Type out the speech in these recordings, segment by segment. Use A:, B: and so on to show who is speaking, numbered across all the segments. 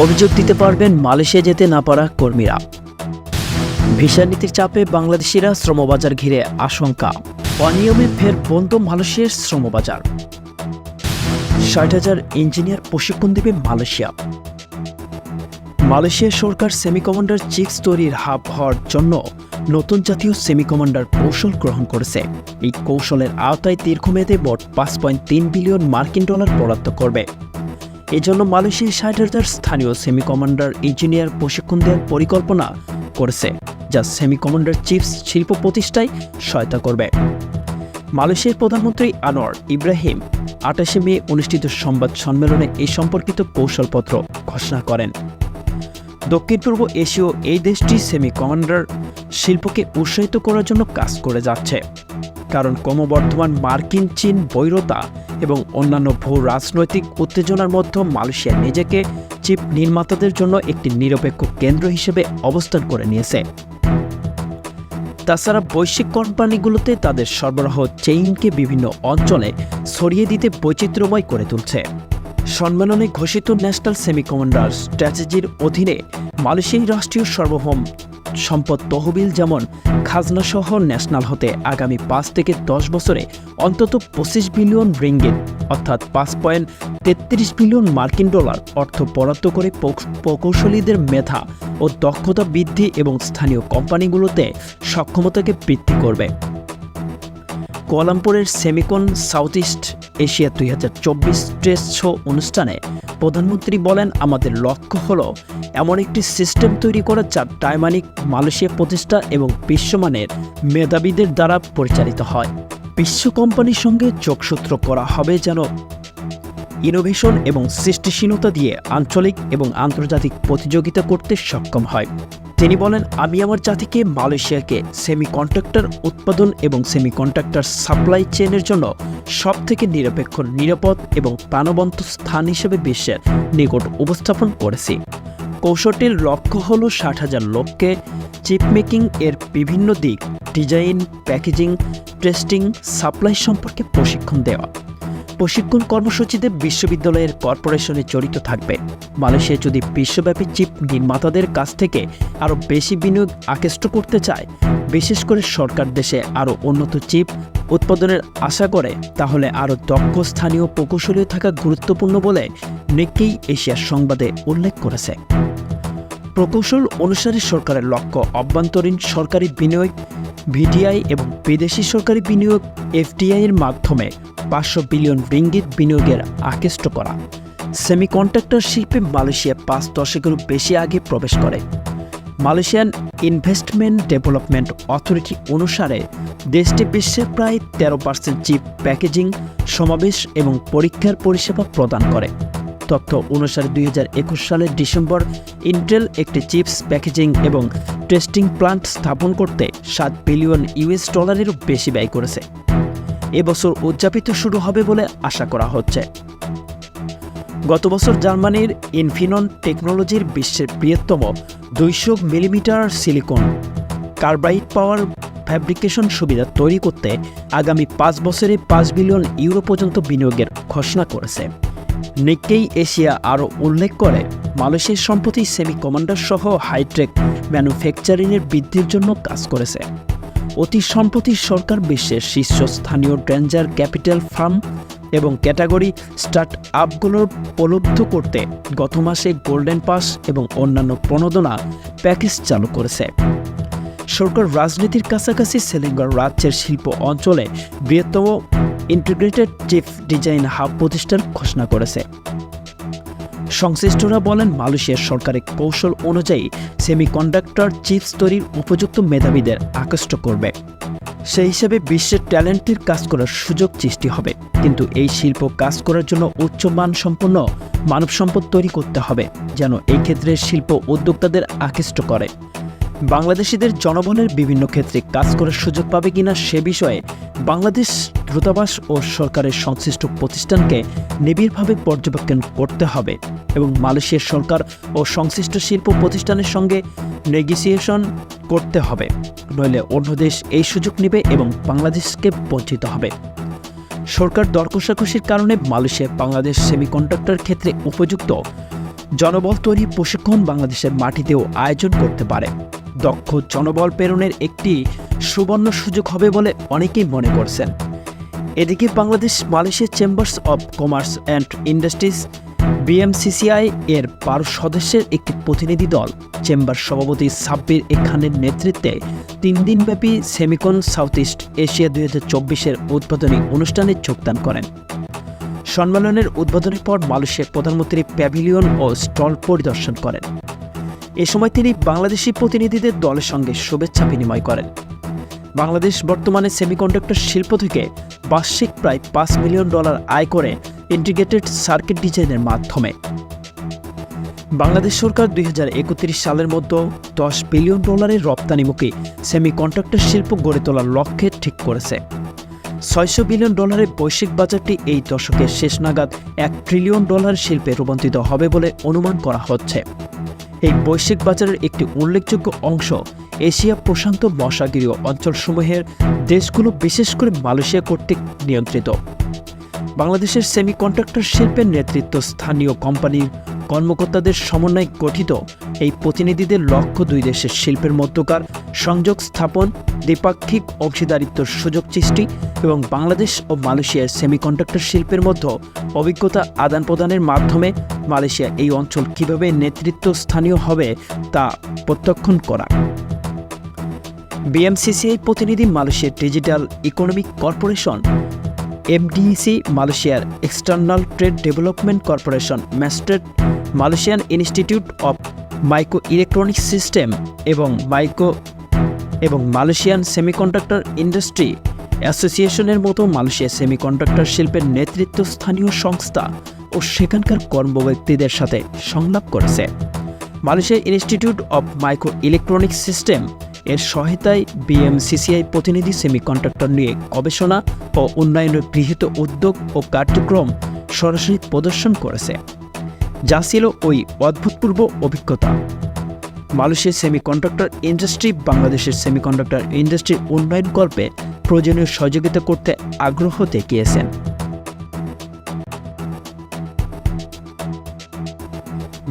A: অভিযোগ দিতে পারবেন মালয়েশিয়া যেতে না পারা কর্মীরা। ভিসা নীতির চাপে বাংলাদেশিরা শ্রমবাজার ঘিরে আশঙ্কা। অনিয়মে ফের বন্ধ মালয়েশিয়ার শ্রমবাজার। ৬০,০০০ ইঞ্জিনিয়ার প্রশিক্ষণ দেবে মালয়েশিয়া। মালয়েশিয়া সরকার সেমিকন্ডাক্টর চিপস তৈরির হাব হওয়ার জন্য নতুন জাতীয় সেমিকন্ডাক্টর কৌশল গ্রহণ করেছে। এই কৌশলের আওতায় দীর্ঘমেয়াদে মোট ৫.৩ বিলিয়ন মার্কিন ডলার বরাদ্দ করবে। এজন্য মালয়েশিয়া ৬০,০০০ স্থানীয় সেমিকন্ডাক্টর ইঞ্জিনিয়ার প্রশিক্ষণ দেওয়ার পরিকল্পনা করেছে, যা সেমিকন্ডাক্টর চিপস শিল্প প্রতিষ্ঠায় সহায়তা করবে। মালয়েশিয়ার প্রধানমন্ত্রী আনোয়ার ইব্রাহিম ২৮ মে অনুষ্ঠিত সংবাদ সম্মেলনে এই সম্পর্কিত কৌশলপত্র ঘোষণা করেন। দক্ষিণ পূর্ব এশীয় এই দেশটি সেমিকন্ডাক্টর শিল্পকে উৎসাহিত করার জন্য কাজ করে যাচ্ছে, কারণ ক্রমবর্ধমান মার্কিন চীন বৈরতা এবং অন্যান্য ভূ রাজনৈতিক উত্তেজনার মধ্যে মালয়েশিয়া নিজেকে চিপ নির্মাতাদের জন্য একটি নিরপেক্ষ কেন্দ্র হিসেবে অবস্থান করে নিয়েছে। তাছাড়া বৈশ্বিক কোম্পানিগুলোতে তাদের সরবরাহ চেইনকে বিভিন্ন অঞ্চলে ছড়িয়ে দিতে বৈচিত্র্যময় করে তুলছে। সম্মেলনে ঘোষিত ন্যাশনাল সেমিকন্ডাক্টর স্ট্র্যাটেজির অধীনে মালয়েশিয়ার রাষ্ট্রীয় সার্বভৌম সম্পদ তহবিল যেমন খাজনাসহ ন্যাশনাল হতে আগামী ৫ থেকে ১০ বছরে অন্তত ২৫ বিলিয়ন রিঙ্গিত অর্থাৎ ৫.৩৩ বিলিয়ন মার্কিন ডলার অর্থ বরাদ্দ করে প্রকৌশলীদের মেধা ও দক্ষতা বৃদ্ধি এবং স্থানীয় কোম্পানিগুলোতে সক্ষমতাকে বৃদ্ধি করবে। কুয়ালালামপুরের semicon south east Asia ২০২৪ trade show অনুষ্ঠানে প্রধানমন্ত্রী বলেন, আমাদের লক্ষ্য হল এমন একটি সিস্টেম তৈরি করা যা ডাইনামিক মালয়েশিয়া প্রতিষ্ঠা এবং বিশ্বমানের মেধাবীদের দ্বারা পরিচালিত হয়। বিশ্ব কোম্পানির সঙ্গে যোগসূত্র করা হবে যেন ইনোভেশন এবং সৃষ্টিশীলতা দিয়ে আঞ্চলিক এবং আন্তর্জাতিক প্রতিযোগিতা করতে সক্ষম হয়। তিনি বলেন, আমি আমার জাতিকে মালয়েশিয়াকে সেমিকন্ডাক্টর উৎপাদন এবং সেমিকন্ডাক্টর সাপ্লাই চেইনের জন্য সবথেকে নিরপেক্ষ, নিরাপদ এবং প্রাণবন্ত স্থান হিসেবে বিশ্বের নিকট উপস্থাপন করেছি। কৌশলটির লক্ষ্য হল ৬০,০০০ লোককে চিপ মেকিং এর বিভিন্ন দিক, ডিজাইন, প্যাকেজিং, টেস্টিং, সাপ্লাই সম্পর্কে প্রশিক্ষণ দেওয়া। প্রশিক্ষণ কর্মসূচিতে বিশ্ববিদ্যালয়ের কর্পোরেশনে জড়িত থাকবে। মালয়েশিয়া যদি বিশ্বব্যাপী চিপ নির্মাতাদের কাছ থেকে আরও বেশি বিনিয়োগ আকৃষ্ট করতে চায়, বিশেষ করে সরকার দেশে আরও উন্নত চিপ উৎপাদনের আশা করে, তাহলে আরও দক্ষ স্থানীয় প্রকৌশলী থাকা গুরুত্বপূর্ণ বলে নিক্কেই এশিয়ার সংবাদে উল্লেখ করেছে। প্রকৌশল অনুসারে সরকারের লক্ষ্য অভ্যন্তরীণ সরকারি বিনিয়োগ ভিডিআই এবং বিদেশি সরকারি বিনিয়োগ এফডিআই এর মাধ্যমে ৫০০ বিলিয়ন রিঙ্গিত বিনিয়োগের আকৃষ্ট করা। সেমিকন্ডাক্টর শিল্পে মালয়েশিয়া ৫ দশকেরও বেশি আগে প্রবেশ করে। মালয়েশিয়ান ইনভেস্টমেন্ট ডেভেলপমেন্ট অথরিটি অনুসারে দেশটি বিশ্বের প্রায় ১৩% চিপ প্যাকেজিং, সমাবেশ এবং পরীক্ষার পরিষেবা প্রদান করে। তথ্য অনুসারে ২০২১ সালের ডিসেম্বর ইন্টেল একটি চিপস প্যাকেজিং এবং টেস্টিং প্লান্ট স্থাপন করতে $৭ বিলিয়ন ডলারেরও বেশি ব্যয় করেছে। এবছর উদযাপিত শুরু হবে বলে আশা করা হচ্ছে। গত বছর জার্মানির ইনফিনন টেকনোলজির বিশ্বের বৃহত্তম ২০০ মিলিমিটার সিলিকন কার্বাইড পাওয়ার ফ্যাব্রিকেশন সুবিধা তৈরি করতে আগামী ৫ বছরে $৫ বিলিয়ন পর্যন্ত বিনিয়োগের ঘোষণা করেছে। নিক্কেই এশিয়া আরও উল্লেখ করে, মালয়েশিয়া সম্প্রতি সেমিকন্ডাক্টর সহ হাইটেক ম্যানুফ্যাকচারিংয়ের বৃদ্ধির জন্য কাজ করেছে। অতি সম্প্রতি সরকার বিশ্বের শীর্ষস্থানীয় ভেঞ্চার ক্যাপিটাল ফার্ম এবং ক্যাটাগরি স্টার্ট আপগুলোর উপলব্ধ করতে গত মাসে গোল্ডেন পাস এবং অন্যান্য প্রণোদনা প্যাকেজ চালু করেছে। সরকার রাজনীতির কাছাকাছি সেলিঙ্গর রাজ্যের শিল্প অঞ্চলে বৃহত্তম ইন্টিগ্রেটেড চিপ ডিজাইন হাব প্রতিষ্ঠার ঘোষণা করেছে। সংশ্লিষ্টরা বলেন, মালয়েশিয়ার সরকারের কৌশল অনুযায়ী সেমিকন্ডাক্টর চিপস তৈরির উপযুক্ত মেধাবীদের আকৃষ্ট করবে। সেই হিসেবে বিশ্বের ট্যালেন্টের কাজ করার সুযোগ সৃষ্টি হবে, কিন্তু এই শিল্প কাজ করার জন্য উচ্চ মানসম্পন্ন মানব সম্পদ তৈরি করতে হবে, যেন এই ক্ষেত্রে শিল্প উদ্যোক্তাদের আকৃষ্ট করে। বাংলাদেশিদের জনবলের বিভিন্ন ক্ষেত্রে কাজ করার সুযোগ পাবে কিনা সে বিষয়ে বাংলাদেশ দূতাবাস ও সরকারের সংশ্লিষ্ট প্রতিষ্ঠানকে নিবিড়ভাবে পর্যবেক্ষণ করতে হবে এবং মালয়েশিয়ার সরকার ও সংশ্লিষ্ট শিল্প প্রতিষ্ঠানের সঙ্গে নেগোসিয়েশন করতে হবে, নইলে অন্য দেশ এই সুযোগ নেবে এবং বাংলাদেশকে বঞ্চিত হবে। সরকার দর কষাকষির কারণে মালয়েশিয়া বাংলাদেশ সেমিকন্ডাক্টর ক্ষেত্রে উপযুক্ত জনবল তৈরি প্রশিক্ষণ বাংলাদেশের মাটিতেও আয়োজন করতে পারে। দক্ষ জনবল প্রেরণের একটি সুবর্ণ সুযোগ হবে বলে অনেকেই মনে করছেন। এদিকে Bangladesh Malaysia chambers of commerce and industries BMCCI এর 12 সদস্যের একটি প্রতিনিধি দল চেম্বার সভাপতি সাব্বির খানের নেতৃত্বে 3 দিনব্যাপী সেমিকন সাউথ ইস্ট এশিয়া 2024-এর উদ্বোধনী অনুষ্ঠানে যোগদান করেন। সম্মেলনের উদ্বোধনের পর মালয়েশিয়ার প্রধানমন্ত্রী প্যাভিলিয়ন ও স্টল পরিদর্শন করেন। এ সময় তিনি বাংলাদেশি প্রতিনিধিদের দলের সঙ্গে শুভেচ্ছা বিনিময় করেন। বাংলাদেশ বর্তমানে সেমিকন্ডাক্টর শিল্প থেকে বার্ষিক প্রায় $5 মিলিয়ন আয় করে ইন্টিগ্রেটেড সার্কিট ডিজাইনের মাধ্যমে। বাংলাদেশ সরকার 2031 সালের মধ্যে $10 বিলিয়ন রপ্তানিমুখী সেমিকন্ডাক্টর শিল্প গড়ে তোলার লক্ষ্যে ঠিক করেছে। $600 বিলিয়ন বৈশ্বিক বাজারটি এই দশকের শেষ নাগাদ $1 ট্রিলিয়ন শিল্পে রূপান্তরিত হবে বলে অনুমান করা হচ্ছে। এই বৈশ্বিক বাজারের একটি উল্লেখযোগ্য অংশ এশিয়া প্রশান্ত মহাসাগরীয় অঞ্চলসমূহের দেশগুলো, বিশেষ করে মালয়েশিয়া কর্তৃক নিয়ন্ত্রিত। বাংলাদেশের সেমিকন্ডাক্টর শিল্পের নেতৃত্ব স্থানীয় কোম্পানির কর্মকর্তাদের সমন্বয়ে গঠিত। এই প্রতিনিধিদের লক্ষ্য দুই দেশের শিল্পের মধ্যকার সংযোগ স্থাপন, দ্বিপাক্ষিক অংশীদারিত্বের সুযোগ সৃষ্টি এবং বাংলাদেশ ও মালয়েশিয়ার সেমিকন্ডাক্টর শিল্পের মধ্যে অভিজ্ঞতা আদান প্রদানের মাধ্যমে মালয়েশিয়া এই অঞ্চল কীভাবে নেতৃত্ব স্থানীয় হবে তা প্রত্যক্ষণ করা। BMCCI প্রতিনিধি মালয়েশিয়ার ডিজিটাল ইকোনমিক কর্পোরেশন MDEC, মালয়েশিয়ার এক্সটার্নাল ট্রেড ডেভেলপমেন্ট কর্পোরেশন ম্যাস্টেড, Malaysian institute of micro electronics system এবং মালয়েশিয়ান সেমিকন্ডাক্টর ইন্ডাস্ট্রি অ্যাসোসিয়েশনের মতো মালয়েশিয়া সেমিকন্ডাক্টর শিল্পের নেতৃত্ব স্থানীয় সংস্থা ও সেখানকার কর্মব্যক্তিদের সাথে সংলাপ করেছে। Malaysia institute of micro electronics system এর সহায়তায় BMCCI প্রতিনিধি সেমিকন্ডাক্টর নিয়ে গবেষণা ও উন্নয়নের গৃহীত উদ্যোগ ও কার্যক্রম সরাসরি প্রদর্শন করেছে, যা ছিল ওই অভূতপূর্ব অভিজ্ঞতা। মালয়েশিয়ার সেমিকন্ডাক্টর ইন্ডাস্ট্রি বাংলাদেশের সেমিকন্ডাক্টর ইন্ডাস্ট্রির উন্নয়ন কল্পে প্রয়োজনীয় সহযোগিতা করতে আগ্রহ দেখিয়েছেন।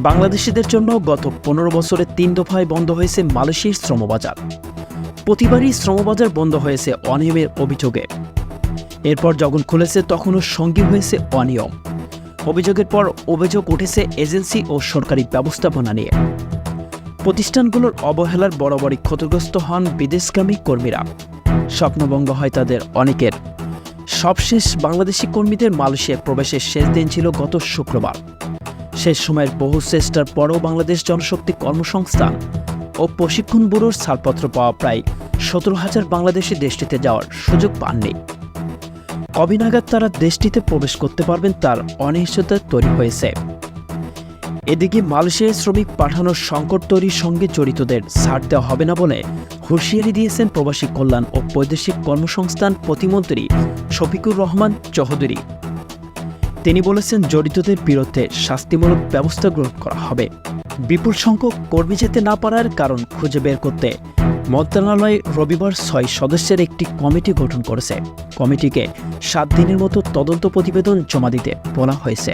A: বাংলাদেশিদের জন্য গত 15 বছরে 3 দফায় বন্ধ হয়েছে মালয়েশিয়ার শ্রমবাজার। প্রতিবারই শ্রমবাজার বন্ধ হয়েছে অনিয়মের অভিযোগে। এরপর যখন খুলেছে তখনও সঙ্গী হয়েছে অনিয়ম। অভিযোগের পর অভিযোগ উঠেছে এজেন্সি ও সরকারি ব্যবস্থাপনা নিয়ে। প্রতিষ্ঠানগুলোর অবহেলার বরাবরই ক্ষতিগ্রস্ত হন বিদেশগামী কর্মীরা। স্বপ্নভঙ্গ হয় তাদের অনেকের। সবশেষ বাংলাদেশি কর্মীদের মালয়েশিয়ায় প্রবেশের শেষ দিন ছিল গত শুক্রবার। শেষ সময়ের বহু চেষ্টার পরও বাংলাদেশ জনশক্তি কর্মসংস্থান ও প্রশিক্ষণ ব্যুরোর ছাড়পত্র পাওয়া প্রায় 17,000 বাংলাদেশি দেশটিতে যাওয়ার সুযোগ পাননি। কবে নাগাদ তারা দেশটিতে প্রবেশ করতে পারবেন তার অনিশ্চয়তা তৈরি হয়েছে। এদিকে মালয়েশিয়ায় শ্রমিক পাঠানোর সংকট তৈরির সঙ্গে জড়িতদের ছাড় দেওয়া হবে না বলে হুঁশিয়ারি দিয়েছেন প্রবাসী কল্যাণ ও বৈদেশিক কর্মসংস্থান প্রতিমন্ত্রী শফিকুর রহমান চৌধুরী। তিনি বলেছেন, জড়িতদের বিরুদ্ধে শাস্তিমূলক ব্যবস্থা গ্রহণ করা হবে। বিপুল সংখ্যক কর্মী যেতে না পারার কারণ খুঁজে বের করতে মন্ত্রণালয় রবিবার 6 সদস্যের একটি কমিটি গঠন করেছে। কমিটিকে 7 দিনের মতো তদন্ত প্রতিবেদন জমা দিতে বলা হয়েছে।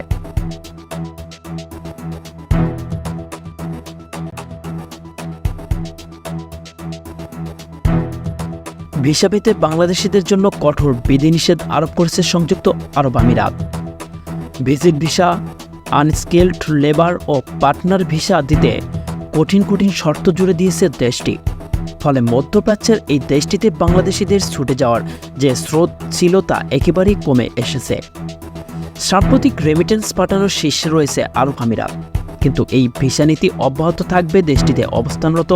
A: ভিসা পেতে বাংলাদেশিদের জন্য কঠোর বিধিনিষেধ আরোপ করেছে সংযুক্ত আরব আমিরাত। ভিজিট ভিসা, আনস্কিলড লেবার ও পার্টনার ভিসা দিতে কঠিন শর্ত জুড়ে দিয়েছে দেশটি। ফলে মধ্যপ্রাচ্যের এই দেশটিতে বাংলাদেশিদের ছুটে যাওয়ার যে স্রোত ছিল তা একেবারেই কমে এসেছে। সাম্প্রতিক রেমিটেন্স পাঠানোর শীর্ষে রয়েছে আরব আমিরাত। কিন্তু এই ভিসা নীতি অব্যাহত থাকবে দেশটিতে অবস্থানরত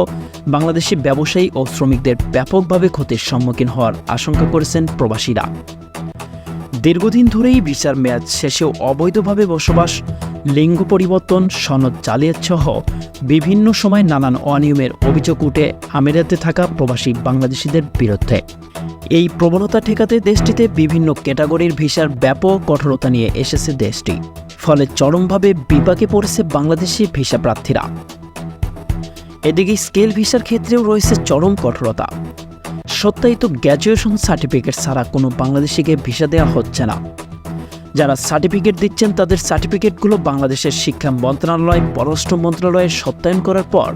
A: বাংলাদেশি ব্যবসায়ী ও শ্রমিকদের ব্যাপকভাবে ক্ষতির সম্মুখীন হওয়ার আশঙ্কা করেছেন প্রবাসীরা। দীর্ঘদিন ধরেই ভিসার মেয়াদ শেষেও অবৈধভাবে বসবাস, লিঙ্গ পরিবর্তন, সনদ জালিয়াত সহ বিভিন্ন সময় নানান অনিয়মের অভিযোগ উঠে আমিরাতে থাকা প্রবাসী বাংলাদেশিদের বিরুদ্ধে। এই প্রবণতা ঠেকাতে দেশটিতে বিভিন্ন ক্যাটাগরির ভিসার ব্যাপক কঠোরতা নিয়ে এসেছে দেশটি। ফলে চরমভাবে বিপাকে পড়েছে বাংলাদেশি ভিসা প্রার্থীরা। এদিকে স্কেল ভিসার ক্ষেত্রেও রয়েছে চরম কঠোরতা। সত্যায়িত গ্র্যাজুয়েশন সার্টিফিকেট ছাড়া কোনো বাংলাদেশিকে ভিসা দেওয়া হচ্ছে না। যারা সার্টিফিকেট দিচ্ছেন তাদের সার্টিফিকেটগুলো বাংলাদেশের শিক্ষা মন্ত্রণালয়, পররাষ্ট্র মন্ত্রণালয়ে সত্যায়ন করার পর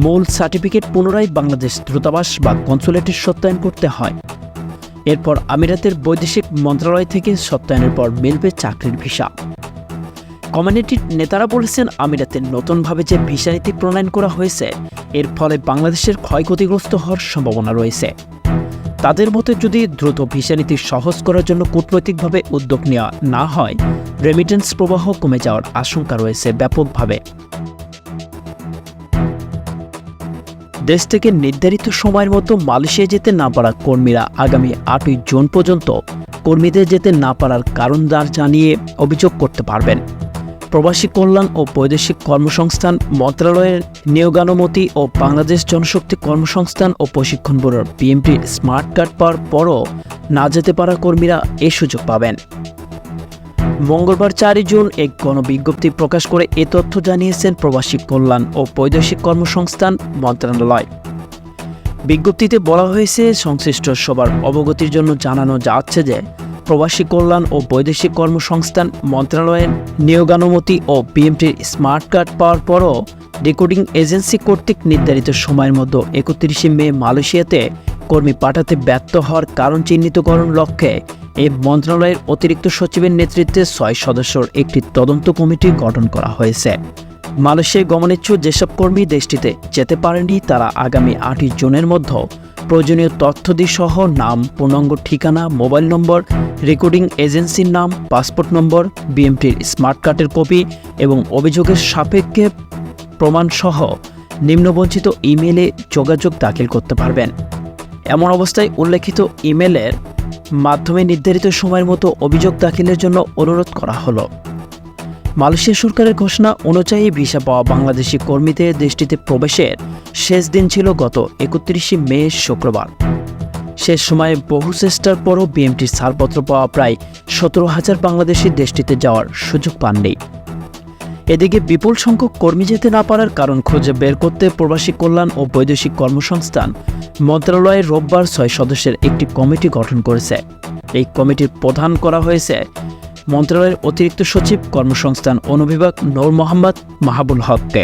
A: মূল সার্টিফিকেট পুনরায় বাংলাদেশ দূতাবাস বা কনসুলেটে সত্যায়ন করতে হয়। এরপর আমিরাতের বৈদেশিক মন্ত্রণালয় থেকে সত্যায়নের পর মিলবে চাকরির ভিসা। কমিউনিটির নেতারা বলেছেন, আমিরাতে নতুনভাবে যে ভিসা নীতি প্রণয়ন করা হয়েছে এর ফলে বাংলাদেশের ক্ষয়ক্ষতিগ্রস্ত হওয়ার সম্ভাবনা রয়েছে। তাদের মতে যদি দ্রুত ভিসা নীতি সহজ করার জন্য কূটনৈতিকভাবে উদ্যোগ নেওয়া না হয়, রেমিটেন্স প্রবাহ কমে যাওয়ার আশঙ্কা রয়েছে ব্যাপকভাবে। দেশ থেকে নির্ধারিত সময়ের মতো মালয়েশিয়া যেতে না পারা কর্মীরা আগামী 8ই জুন পর্যন্ত কর্মীদের যেতে না পারার কারণ জানিয়ে অভিযোগ করতে পারবেন। প্রবাসী কল্যাণ ও বৈদেশিক কর্মসংস্থান মন্ত্রণালয়ের নিয়োগানুমতি ও বাংলাদেশ জনশক্তি কর্মসংস্থান ও প্রশিক্ষণ ব্যুরোর বিএমটির স্মার্ট কার্ড পাওয়ার পরও না যেতে পারা কর্মীরা এই সুযোগ পাবেন। মঙ্গলবার 4 জুন এক গণবিজ্ঞপ্তি প্রকাশ করে এ তথ্য জানিয়েছেন প্রবাসী কল্যাণ ও বৈদেশিক কর্মসংস্থান মন্ত্রণালয়। বিজ্ঞপ্তিতে বলা হয়েছে, সংশ্লিষ্ট সবার অবগতির জন্য জানানো যাচ্ছে যে প্রবাসী কল্যাণ ও বৈদেশিক কর্মসংস্থান মন্ত্রণালয়ের নিয়োগানুমতি ও বিএমটির স্মার্ট কার্ড পাওয়ার পরও রেকর্ডিং এজেন্সি কর্তৃক নির্ধারিত সময়ের মধ্যে 31 মে মালয়েশিয়াতে কর্মী পাঠাতে ব্যর্থ হওয়ার কারণ চিহ্নিতকরণ লক্ষ্যে এই মন্ত্রণালয়ের অতিরিক্ত সচিবের নেতৃত্বে 6 সদস্যের একটি তদন্ত কমিটি গঠন করা হয়েছে। মালয়েশিয়ায় গমনেচ্ছুক যেসব কর্মী দেশটিতে যেতে পারেননি তারা আগামী 8 জুনের মধ্যে প্রয়োজনীয় তথ্যাদি সহ নাম, পূর্ণাঙ্গ ঠিকানা, মোবাইল নম্বর, রেকর্ডিং এজেন্সির নাম, পাসপোর্ট নম্বর, বিএমটির স্মার্ট কার্ডের কপি এবং অভিযোগের সাপেক্ষে প্রমাণসহ নিম্নবঞ্চিত ইমেইলে যোগাযোগ দাখিল করতে পারবেন। এমন অবস্থায় উল্লেখিত ইমেইলের মাধ্যমে নির্ধারিত সময়ের মতো অভিযোগ দাখিলের জন্য অনুরোধ করা হলো। মালয়েশিয়া সরকারের ঘোষণা অনুযায়ী ভিসা পাওয়া বাংলাদেশি কর্মীদের দেশটিতে প্রবেশের শেষ দিন ছিল গত 31 মে শুক্রবার। শেষ সময়ে বহু চেষ্টার পরও বিএমটির ছাড়পত্র পাওয়া প্রায় 17,000 বাংলাদেশি দেশটিতে যাওয়ার সুযোগ পাননি। এদিকে বিপুল সংখ্যক কর্মী যেতে না পারার কারণ খুঁজে বের করতে প্রবাসী কল্যাণ ও বৈদেশিক কর্মসংস্থান মন্ত্রণালয়ের রোববার 6 সদস্যের একটি কমিটি গঠন করেছে। এই কমিটির প্রধান করা হয়েছে মন্ত্রণালয়ের অতিরিক্ত সচিব কর্মসংস্থান অনুবিভাগ নূর মোহাম্মদ মাহাবুল হককে।